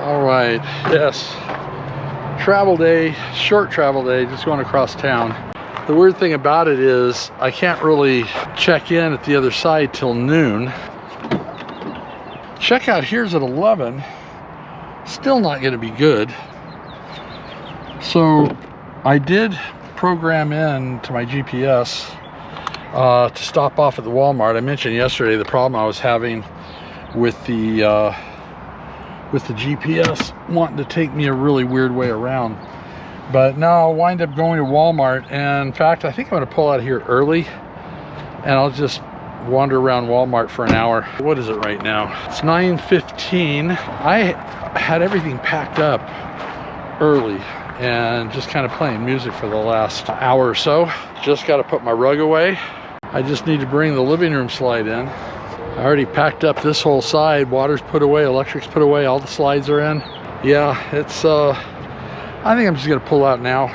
All right, yes. Travel day, short travel day, just going across town. The weird thing about it is I can't really check in at the other side till noon. Checkout here's at 11. Still not going to be good. So I did program in to my GPS to stop off at the Walmart. I mentioned yesterday the problem I was having with the GPS wanting to take me a really weird way around. But now I'll wind up going to Walmart, and in fact I think I'm going to pull out here early and I'll just wander around Walmart for an hour. What is it right now? It's 9:15. I had everything packed up early and just kind of playing music for the last hour or so. Just got to put my rug away. I just need to bring the living room slide in. I already packed up this whole side. Water's put away, electric's put away, all the slides are in. Yeah, it's I think I'm just gonna pull out now.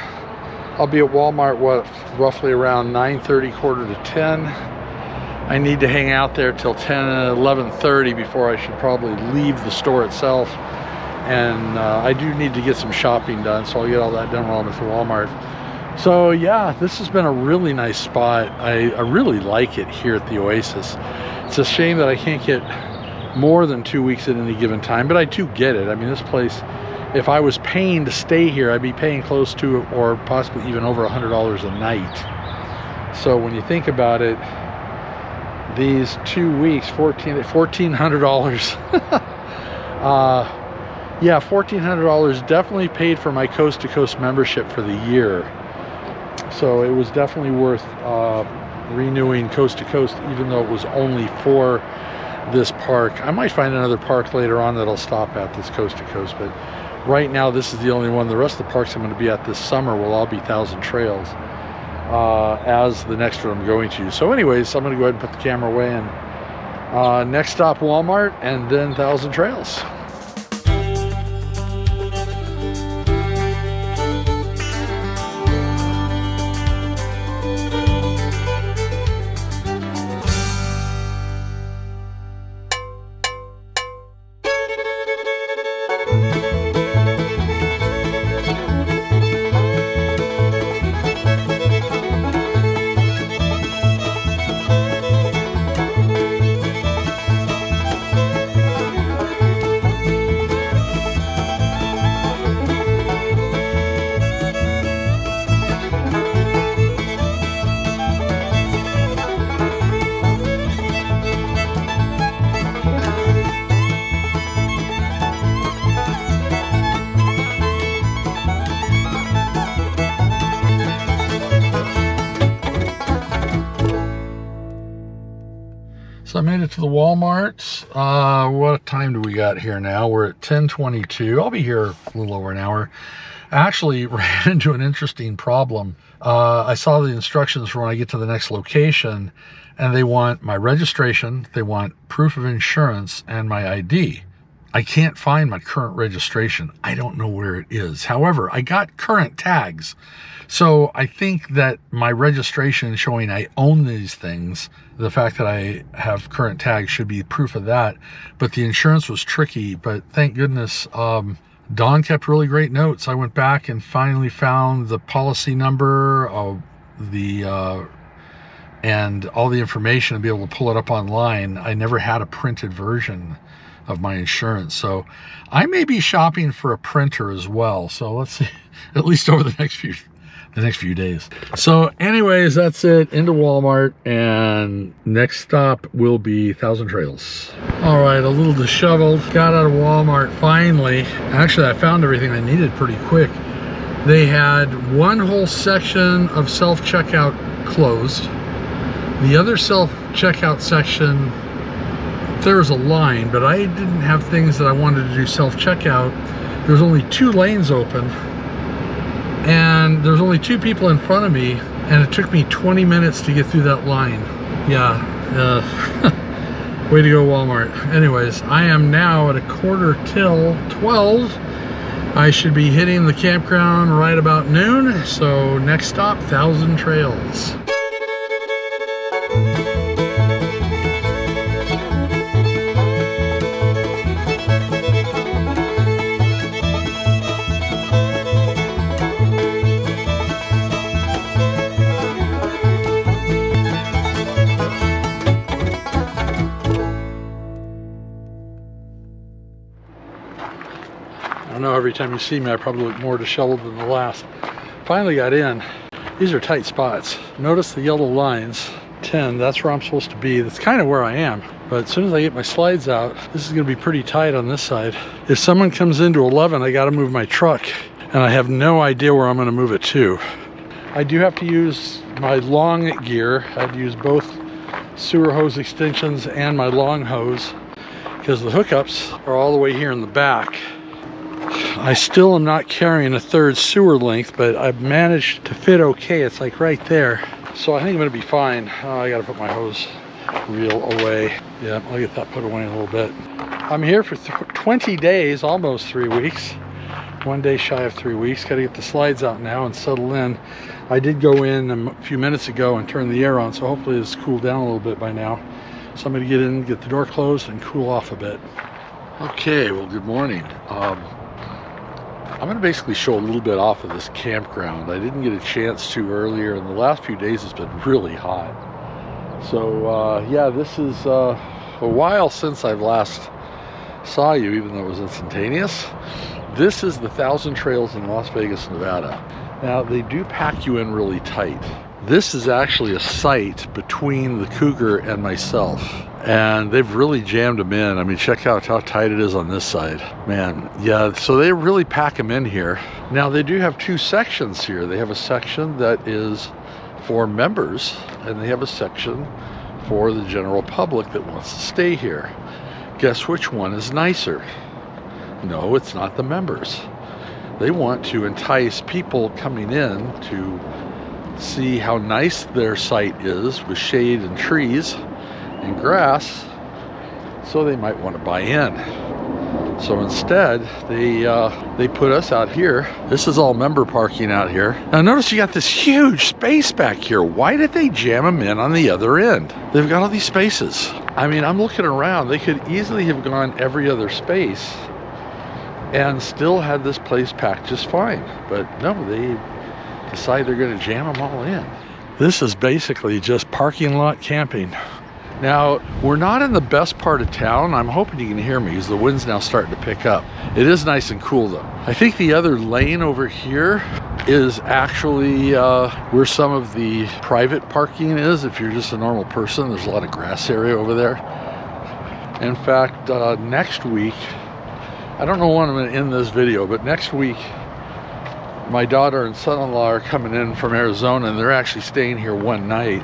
I'll be at Walmart, what, roughly around 9:30, quarter to 10. I need to hang out there till 11:30 before I should probably leave the store itself. And I do need to get some shopping done, so I'll get all that done while I'm at the Walmart. So yeah, this has been a really nice spot. I really like it here at the Oasis. It's a shame that I can't get more than 2 weeks at any given time, but I do get it. I mean, this place, if I was paying to stay here, I'd be paying close to, or possibly even over $100 a night. So when you think about it, these 2 weeks, $1,400. Yeah, $1,400 definitely paid for my Coast to Coast membership for the year. So it was definitely worth renewing Coast to Coast, even though it was only for this park. I might find another park later on that I'll stop at this Coast to Coast, but right now this is the only one. The rest of the parks I'm going to be at this summer will all be Thousand Trails as the next one I'm going to. So anyways, I'm going to go ahead and put the camera away, and next stop Walmart and then Thousand Trails. So I made it to the Walmart. What time do we got here now? We're at 10:22. I'll be here a little over an hour. I actually ran into an interesting problem. I saw the instructions for when I get to the next location, and they want my registration, they want proof of insurance, and my ID. I can't find my current registration. I don't know where it is. However, I got current tags. So I think that my registration showing I own these things, the fact that I have current tags should be proof of that. But the insurance was tricky, but thank goodness Dawn kept really great notes. I went back and finally found the policy number of the and all the information to be able to pull it up online. I never had a printed version of my insurance, so I may be shopping for a printer as well. So let's see, at least over the next few days. So anyways, that's it, into Walmart, and next stop will be Thousand Trails. All right, a little disheveled, got out of Walmart finally. Actually, I found everything I needed pretty quick. They had one whole section of self-checkout closed. The other self-checkout section, there was a line, but I didn't have things that I wanted to do self-checkout. There was only 2 lanes open, and there's only 2 people in front of me, and it took me 20 minutes to get through that line. Yeah, way to go, Walmart. Anyways, I am now at 11:45. I should be hitting the campground right about noon. So next stop, Thousand Trails. I don't know, every time you see me, I probably look more disheveled than the last. Finally got in. These are tight spots. Notice the yellow lines. 10, that's where I'm supposed to be. That's kind of where I am. But as soon as I get my slides out, this is gonna be pretty tight on this side. If someone comes into 11, I gotta move my truck, and I have no idea where I'm gonna move it to. I do have to use my long gear. I have to use both sewer hose extensions and my long hose because the hookups are all the way here in the back. I still am not carrying a third sewer length, but I've managed to fit okay. It's like right there. So I think I'm gonna be fine. Oh, I gotta put my hose reel away. Yeah, I'll get that put away in a little bit. I'm here for 20 days, almost 3 weeks. 1 day shy of 3 weeks. Gotta get the slides out now and settle in. I did go in a few minutes ago and turn the air on, so hopefully it's cooled down a little bit by now. So I'm gonna get in, get the door closed, and cool off a bit. Okay, well, good morning. I'm gonna basically show a little bit off of this campground. I didn't get a chance to earlier, and the last few days it's been really hot. So yeah, this is a while since I've last saw you, even though it was instantaneous. This is the 1,000 Trails in Las Vegas, Nevada. Now, they do pack you in really tight. This is actually a site between the Cougar and myself, and they've really jammed them in. I mean, check out how tight it is on this side. Man, yeah, so they really pack them in here. Now, they do have 2 sections here. They have a section that is for members, and they have a section for the general public that wants to stay here. Guess which one is nicer? No, it's not the members. They want to entice people coming in to see how nice their site is with shade and trees and grass, so they might want to buy in. So instead, they put us out here. This is all member parking out here. Now notice you got this huge space back here. Why did they jam them in on the other end? They've got all these spaces. I mean, I'm looking around. They could easily have gone every other space and still had this place packed just fine. But no, they decide they're gonna jam them all in. This is basically just parking lot camping. Now, we're not in the best part of town. I'm hoping you can hear me because the wind's now starting to pick up. It is nice and cool though. I think the other lane over here is actually where some of the private parking is. If you're just a normal person, there's a lot of grass area over there. In fact, next week, I don't know when I'm gonna end this video, but next week, my daughter and son-in-law are coming in from Arizona, and they're actually staying here one night.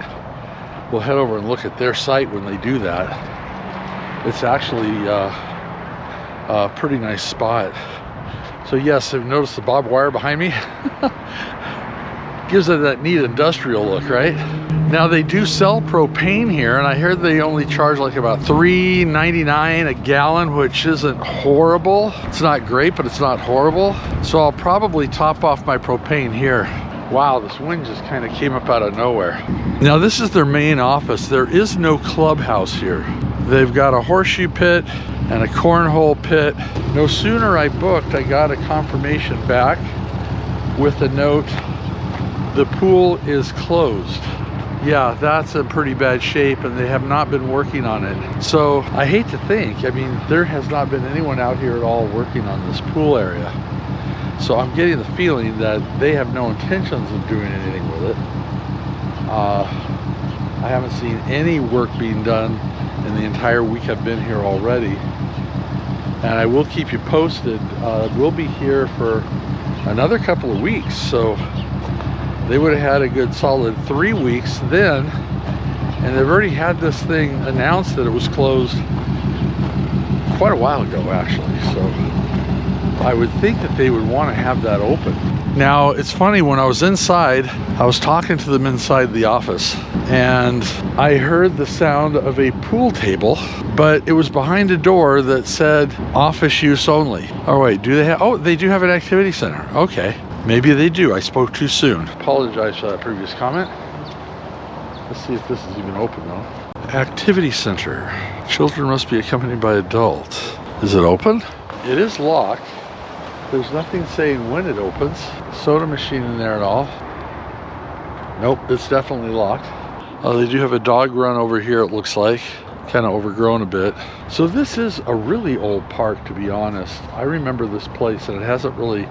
We'll head over and look at their site when they do that. It's actually a pretty nice spot. So yes, have you noticed the barbed wire behind me? Gives it that neat industrial look, right? Now they do sell propane here, and I heard they only charge like about $3.99 a gallon, which isn't horrible. It's not great, but it's not horrible. So I'll probably top off my propane here. Wow, this wind just kind of came up out of nowhere. Now this is their main office. There is no clubhouse here. They've got a horseshoe pit and a cornhole pit. No sooner I booked, I got a confirmation back with a note, the pool is closed. Yeah, that's in pretty bad shape, and they have not been working on it. So I hate to think, I mean, there has not been anyone out here at all working on this pool area. So I'm getting the feeling that they have no intentions of doing anything with it. I haven't seen any work being done in the entire week I've been here already. And I will keep you posted. We'll be here for another couple of weeks. So they would have had a good solid 3 weeks then. And they've already had this thing announced that it was closed quite a while ago, actually. So I would think that they would want to have that open. Now, it's funny, when I was inside, I was talking to them inside the office, and I heard the sound of a pool table, but it was behind a door that said office use only. Oh wait, do they have, oh, they do have an activity center. Okay, maybe they do. I spoke too soon. Apologize for that previous comment. Let's see if this is even open though. Activity center. Children must be accompanied by adults. Is it open? It is locked. There's nothing saying when it opens. Soda machine in there at all. Nope, it's definitely locked. They do have a dog run over here, it looks like. kind of overgrown a bit. So this is a really old park, to be honest. I remember this place, and it hasn't really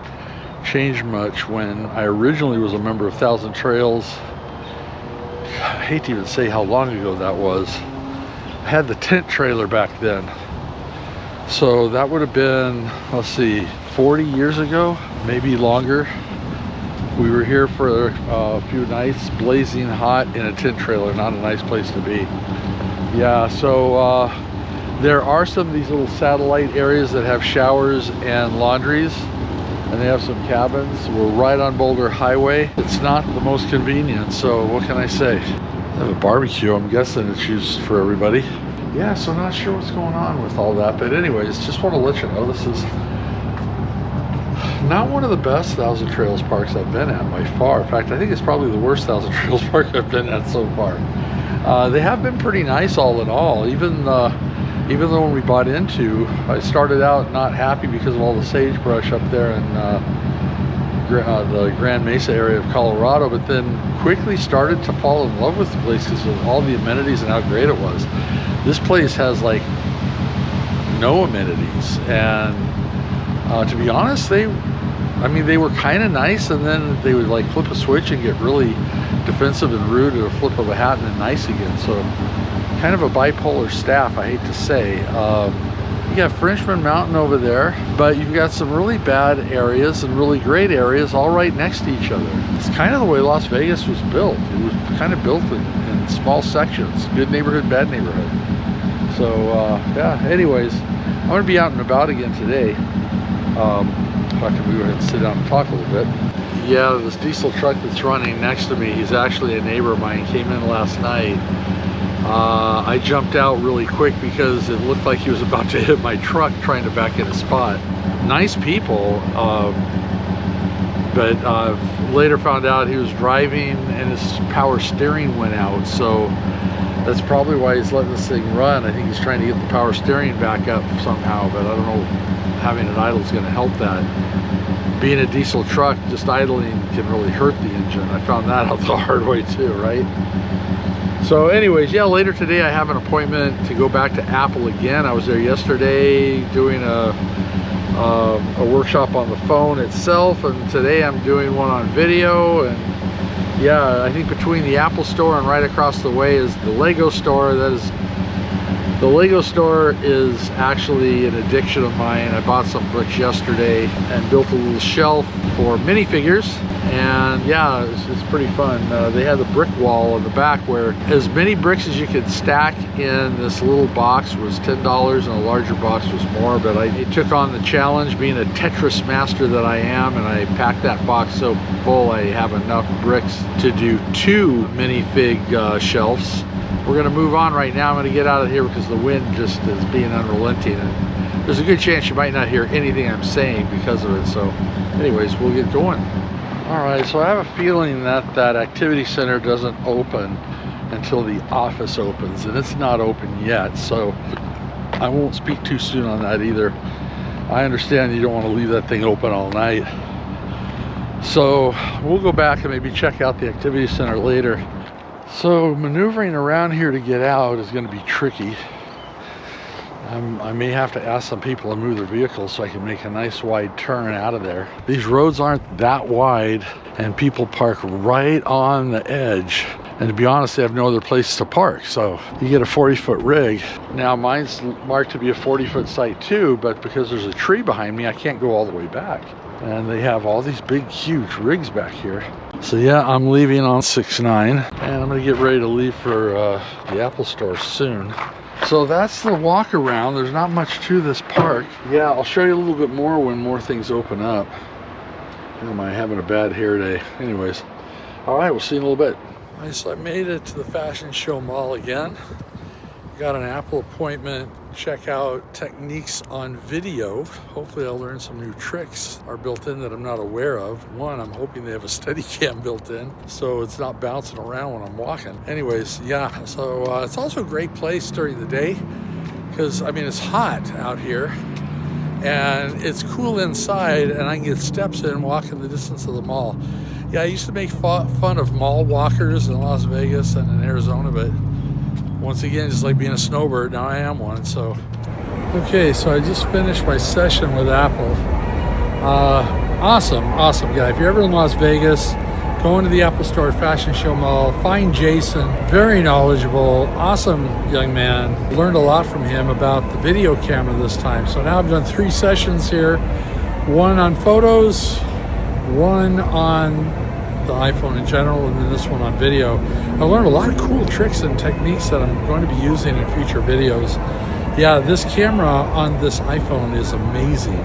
changed much. When I originally was a member of Thousand Trails, I hate to even say how long ago that was. I had the tent trailer back then. So that would have been, let's see, 40 years ago, maybe longer. We were here for a few nights, blazing hot in a tent trailer. Not a nice place to be. Yeah, so there are some of these little satellite areas that have showers and laundries, and they have some cabins. We're right on Boulder Highway. It's not the most convenient, so what can I say? They have a barbecue. I'm guessing it's used for everybody. Yeah, so not sure what's going on with all that, but anyways, just want to let you know this is not one of the best Thousand Trails parks I've been at by far. In fact, I think it's probably the worst Thousand Trails park I've been at so far. They have been pretty nice all in all. Even though when we bought into, I started out not happy because of all the sagebrush up there in the Grand Mesa area of Colorado, but then quickly started to fall in love with the place because of all the amenities and how great it was. This place has like no amenities, and to be honest, they were kind of nice, and then they would like flip a switch and get really defensive and rude at a flip of a hat and then nice again. So kind of a bipolar staff, I hate to say. You got Frenchman Mountain over there, but you've got some really bad areas and really great areas all right next to each other. It's kind of the way Las Vegas was built. It was kind of built in small sections, good neighborhood, bad neighborhood. So yeah, anyways, I'm gonna be out and about again today. If I can go ahead and sit down and talk a little bit. Yeah, this diesel truck that's running next to me, he's actually a neighbor of mine. He came in last night. I jumped out really quick because it looked like he was about to hit my truck trying to back in a spot. Nice people, but later found out he was driving and his power steering went out, so that's probably why he's letting this thing run. I think he's trying to get the power steering back up somehow, but I don't know, having it idle is going to help that. Being a diesel truck, just idling can really hurt the engine. I found that out the hard way too, right? So anyways, yeah, later today I have an appointment to go back to Apple again. I was there yesterday doing a workshop on the phone itself, and today I'm doing one on video. And yeah, I think between the Apple store and right across the way is the Lego store. The Lego store is actually an addiction of mine. I bought some bricks yesterday and built a little shelf for minifigures, and yeah, it's pretty fun. They had the brick wall in the back where as many bricks as you could stack in this little box was $10, and a larger box was more, but I took on the challenge, being a Tetris master that I am, and I packed that box so full I have enough bricks to do 2 minifig shelves. We're going to move on right now. I'm going to get out of here because the wind just is being unrelenting, and there's a good chance you might not hear anything I'm saying because of it. So anyways, we'll get going. All right, so I have a feeling that that activity center doesn't open until the office opens, and it's not open yet, so I won't speak too soon on that either. I understand you don't want to leave that thing open all night, so we'll go back and maybe check out the activity center later. So maneuvering around here to get out is going to be tricky. I may have to ask some people to move their vehicles so I can make a nice wide turn out of there. These roads aren't that wide, and people park right on the edge. And to be honest, they have no other place to park. So you get a 40-foot rig. Now mine's marked to be a 40-foot site too, but because there's a tree behind me, I can't go all the way back. And they have all these big, huge rigs back here. So yeah, I'm leaving on 6-9, and I'm gonna get ready to leave for the Apple store soon. So that's the walk around. There's not much to this park. Yeah, I'll show you a little bit more when more things open up. Am I having a bad hair day? Anyways, all right, we'll see you in a little bit. All right, so I made it to the Fashion Show Mall again. Got an Apple appointment. Check out techniques on video. Hopefully I'll learn some new tricks are built in that I'm not aware of. One, I'm hoping they have a steady cam built in so it's not bouncing around when I'm walking. Anyways, yeah, so it's also a great place during the day because, I mean, it's hot out here and it's cool inside, and I can get steps in walking the distance of the mall. Yeah, I used to make fun of mall walkers in Las Vegas and in Arizona, but Once again, just like being a snowbird, now I am one. So, okay, so I just finished my session with Apple. Awesome guy. If you're ever in Las Vegas, go into the Apple Store Fashion Show Mall, find Jason, very knowledgeable, awesome young man. Learned a lot from him about the video camera this time. So now I've done 3 sessions here, one on photos, one on the iPhone in general, and then this one on video. I learned a lot of cool tricks and techniques that I'm going to be using in future videos. Yeah, this camera on this iPhone is amazing,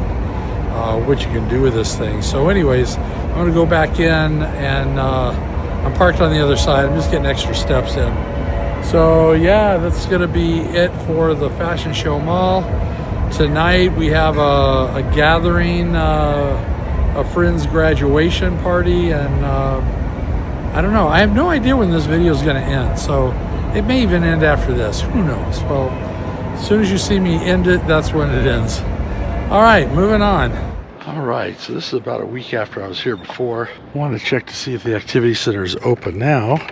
what you can do with this thing. So anyways, I'm going to go back in, and I'm parked on the other side. I'm just getting extra steps in. So yeah, that's going to be it for the Fashion Show Mall. Tonight we have a gathering, a friend's graduation party, and I don't know. I have no idea when this video is going to end, so it may even end after this. Who knows? Well, as soon as you see me end it, that's when it ends. All right, moving on. All right, so this is about a week after I was here before. I wanted to check to see if the activity center is open now.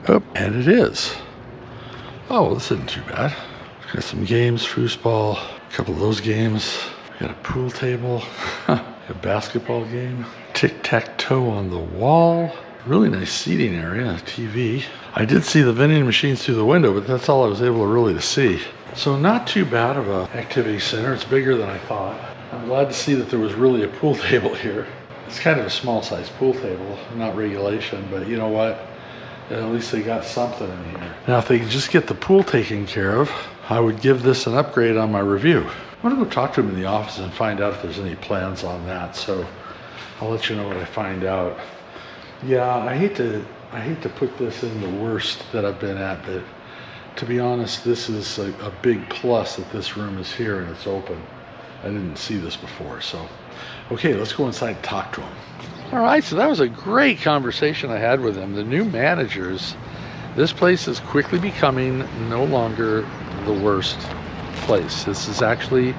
Oh, and it is. Oh, well, this isn't too bad. Got some games, foosball, a couple of those games. Got a pool table, a basketball game, tic-tac-toe on the wall. Really nice seating area, a TV. I did see the vending machines through the window, but that's all I was able to see. So not too bad of an activity center. It's bigger than I thought. I'm glad to see that there was really a pool table here. It's kind of a small size pool table, not regulation, but you know what? At least they got something in here. Now, if they could just get the pool taken care of, I would give this an upgrade on my review. I'm gonna go talk to him in the office and find out if there's any plans on that. So I'll let you know what I find out. Yeah, I hate to put this in the worst that I've been at, but to be honest, this is a big plus that this room is here and it's open. I didn't see this before, so. Okay, let's go inside and talk to him. All right, so that was a great conversation I had with him. The new managers, this place is quickly becoming no longer the worst place. This is actually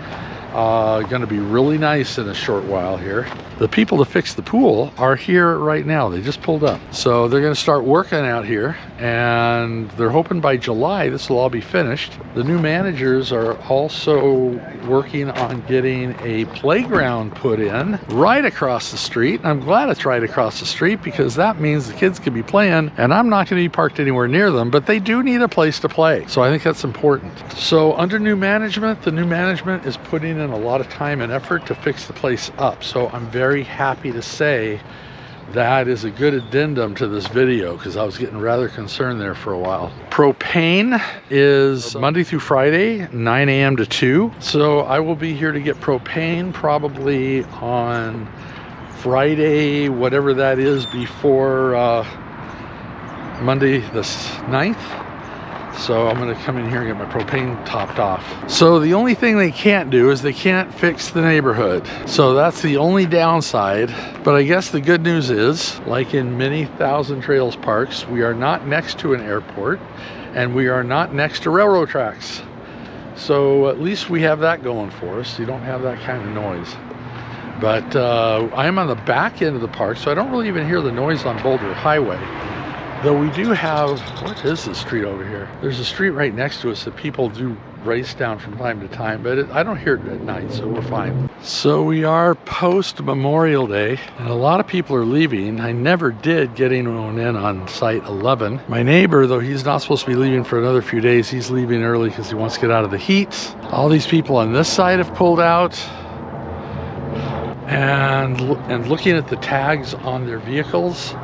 going to be really nice in a short while here. The people to fix the pool are here right now. They just pulled up. So they're going to start working out here, and they're hoping by July this will all be finished. The new managers are also working on getting a playground put in right across the street. I'm glad it's right across the street because that means the kids can be playing, and I'm not going to be parked anywhere near them, but they do need a place to play. So I think that's important. So under new management, the new management is putting in a lot of time and effort to fix the place up. So I'm very happy to say that is a good addendum to this video because I was getting rather concerned there for a while. Propane is Monday through Friday, 9 a.m. to 2. So I will be here to get propane probably on Friday, whatever that is, before Monday the 9th. So I'm going to come in here and get my propane topped off. So the only thing they can't do is they can't fix the neighborhood. So that's the only downside. But I guess the good news is, like in many Thousand Trails parks, we are not next to an airport and we are not next to railroad tracks. So at least we have that going for us. You don't have that kind of noise. But I am on the back end of the park, so I don't really even hear the noise on Boulder Highway. Though we do have, what is this street over here? There's a street right next to us that people do race down from time to time, but I don't hear it at night, so we're fine. So we are post Memorial Day, and a lot of people are leaving. I never did get anyone in on site 11. My neighbor, though he's not supposed to be leaving for another few days, he's leaving early because he wants to get out of the heat. All these people on this side have pulled out. And looking at the tags on their vehicles,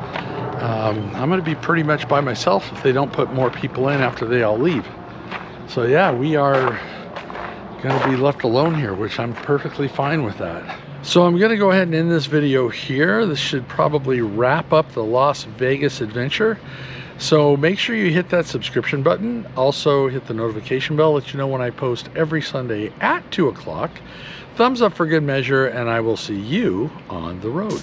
I'm going to be pretty much by myself if they don't put more people in after they all leave. So yeah, we are going to be left alone here, which I'm perfectly fine with that. So I'm going to go ahead and end this video here. This should probably wrap up the Las Vegas adventure. So make sure you hit that subscription button. Also hit the notification bell, let you know when I post every Sunday at 2 o'clock. Thumbs up for good measure, and I will see you on the road.